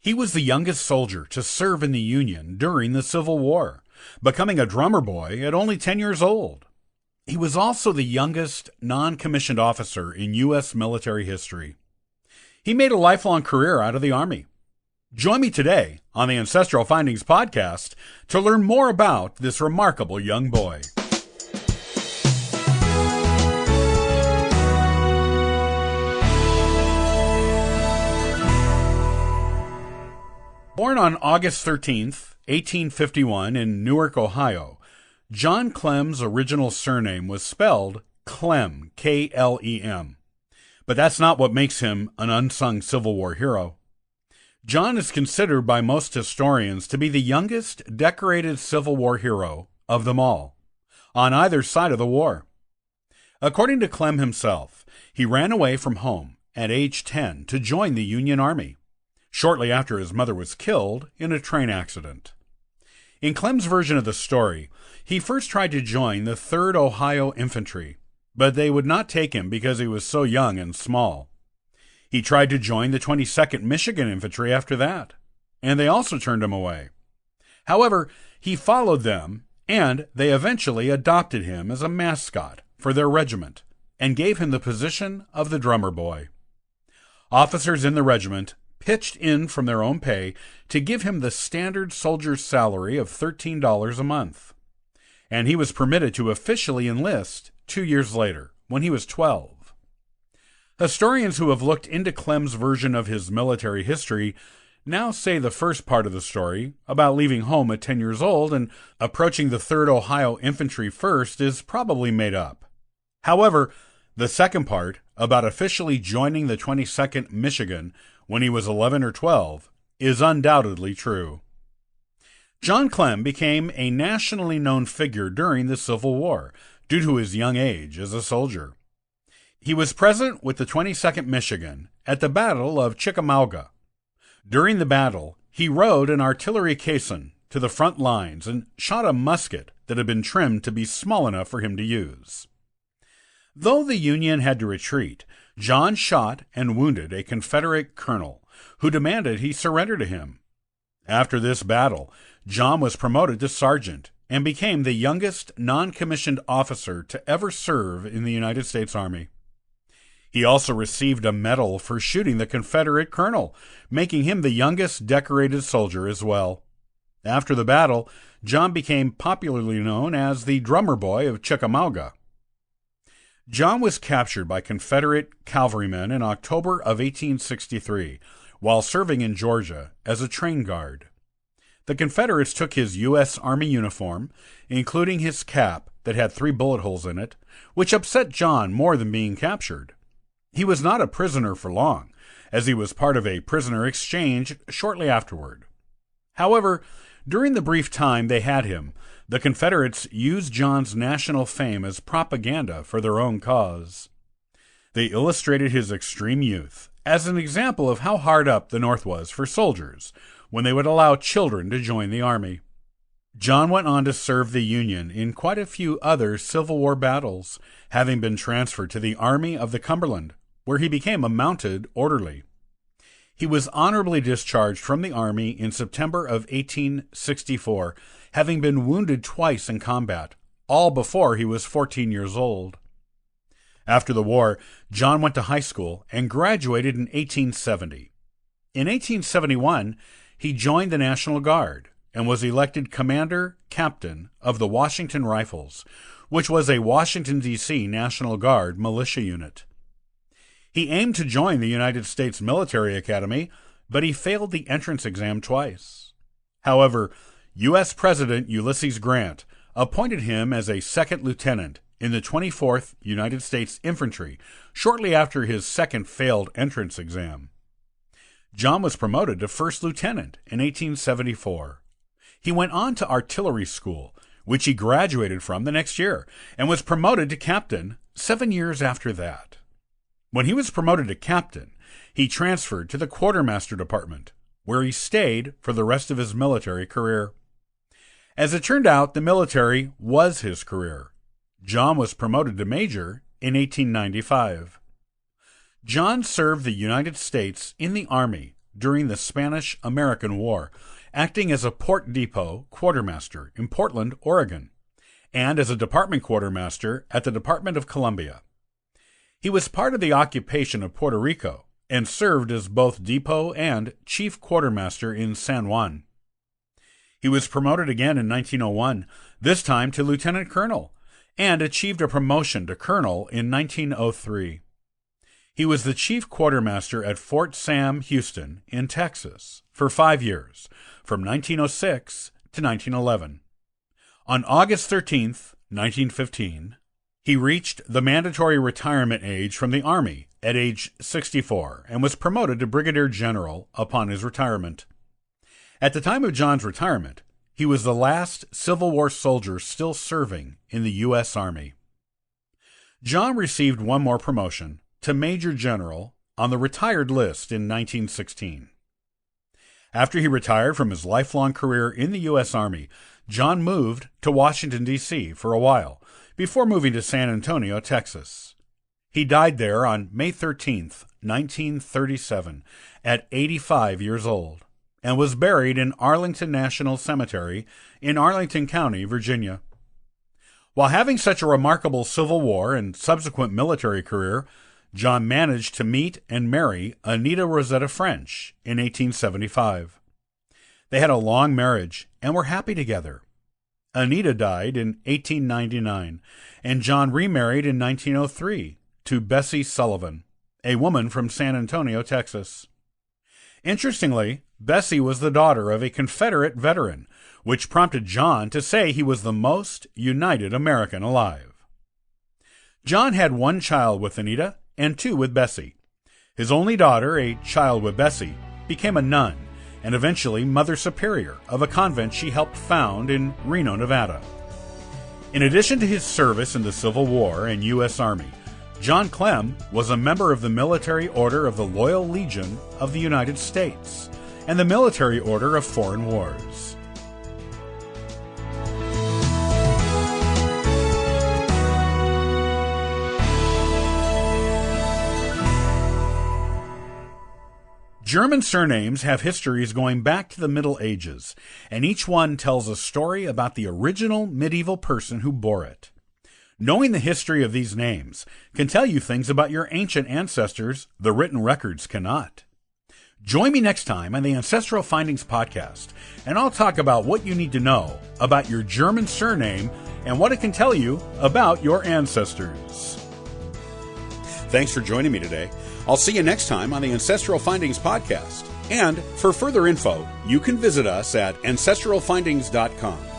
He was the youngest soldier to serve in the Union during the Civil War, becoming a drummer boy at only 10 years old. He was also the youngest non-commissioned officer in U.S. military history. He made a lifelong career out of the Army. Join me today on the Ancestral Findings Podcast to learn more about this remarkable young boy. Born on August 13th, 1851 in Newark, Ohio, John Clem's original surname was spelled Clem, K-L-E-M. But that's not what makes him an unsung Civil War hero. John is considered by most historians to be the youngest decorated Civil War hero of them all, on either side of the war. According to Clem himself, he ran away from home at age 10 to join the Union Army, shortly after his mother was killed in a train accident. In Clem's version of the story, he first tried to join the 3rd Ohio Infantry, but they would not take him because he was so young and small. He tried to join the 22nd Michigan Infantry after that, and they also turned him away. However, he followed them, and they eventually adopted him as a mascot for their regiment and gave him the position of the drummer boy. Officers in the regiment pitched in from their own pay to give him the standard soldier's salary of $13 a month. And he was permitted to officially enlist 2 years later, when he was 12. Historians who have looked into Clem's version of his military history now say the first part of the story, about leaving home at 10 years old and approaching the 3rd Ohio Infantry first, is probably made up. However, the second part, about officially joining the 22nd Michigan when he was 11 or 12, is undoubtedly true. John Clem became a nationally known figure during the Civil War due to his young age as a soldier. He was present with the 22nd Michigan at the Battle of Chickamauga. During the battle, he rode an artillery caisson to the front lines and shot a musket that had been trimmed to be small enough for him to use. Though the Union had to retreat, John shot and wounded a Confederate colonel who demanded he surrender to him. After this battle, John was promoted to sergeant and became the youngest non-commissioned officer to ever serve in the United States Army. He also received a medal for shooting the Confederate colonel, making him the youngest decorated soldier as well. After the battle, John became popularly known as the drummer boy of Chickamauga. John was captured by Confederate cavalrymen in October of 1863 while serving in Georgia as a train guard. The Confederates took his U.S. Army uniform, including his cap that had 3 bullet holes in it, which upset John more than being captured. He was not a prisoner for long, as he was part of a prisoner exchange shortly afterward. However, during the brief time they had him, the Confederates used John's national fame as propaganda for their own cause. They illustrated his extreme youth as an example of how hard up the North was for soldiers when they would allow children to join the Army. John went on to serve the Union in quite a few other Civil War battles, having been transferred to the Army of the Cumberland, where he became a mounted orderly. He was honorably discharged from the Army in September of 1864, having been wounded twice in combat, all before he was 14 years old. After the war, John went to high school and graduated in 1870. In 1871, he joined the National Guard and was elected Commander-Captain of the Washington Rifles, which was a Washington, D.C. National Guard militia unit. He aimed to join the United States Military Academy, but he failed the entrance exam twice. However, U.S. President Ulysses Grant appointed him as a second lieutenant in the 24th United States Infantry shortly after his second failed entrance exam. John was promoted to first lieutenant in 1874. He went on to artillery school, which he graduated from the next year, and was promoted to captain 7 years after that. When he was promoted to captain, he transferred to the quartermaster department, where he stayed for the rest of his military career. As it turned out, the military was his career. John was promoted to major in 1895. John served the United States in the Army during the Spanish-American War, acting as a port depot quartermaster in Portland, Oregon, and as a department quartermaster at the Department of Columbia. He was part of the occupation of Puerto Rico and served as both depot and chief quartermaster in San Juan. He was promoted again in 1901, this time to lieutenant colonel, and achieved a promotion to colonel in 1903. He was the chief quartermaster at Fort Sam Houston in Texas for 5 years, from 1906 to 1911. On August 13, 1915, he reached the mandatory retirement age from the Army at age 64 and was promoted to brigadier general upon his retirement. At the time of John's retirement, he was the last Civil War soldier still serving in the U.S. Army. John received one more promotion to Major General on the retired list in 1916. After he retired from his lifelong career in the U.S. Army, John moved to Washington, D.C. for a while, before moving to San Antonio, Texas. He died there on May 13, 1937, at 85 years old, and was buried in Arlington National Cemetery in Arlington County, Virginia. While having such a remarkable Civil War and subsequent military career, John managed to meet and marry Anita Rosetta French in 1875. They had a long marriage and were happy together. Anita died in 1899, and John remarried in 1903 to Bessie Sullivan, a woman from San Antonio, Texas. Interestingly, Bessie was the daughter of a Confederate veteran, which prompted John to say he was the most united American alive. John had one child with Anita and two with Bessie. His only daughter, a child with Bessie, became a nun and eventually Mother Superior of a convent she helped found in Reno, Nevada. In addition to his service in the Civil War and U.S. Army, John Clem was a member of the Military Order of the Loyal Legion of the United States and the Military Order of Foreign Wars. German surnames have histories going back to the Middle Ages, and each one tells a story about the original medieval person who bore it. Knowing the history of these names can tell you things about your ancient ancestors the written records cannot. Join me next time on the Ancestral Findings Podcast, and I'll talk about what you need to know about your German surname and what it can tell you about your ancestors. Thanks for joining me today. I'll see you next time on the Ancestral Findings Podcast. And for further info, you can visit us at ancestralfindings.com.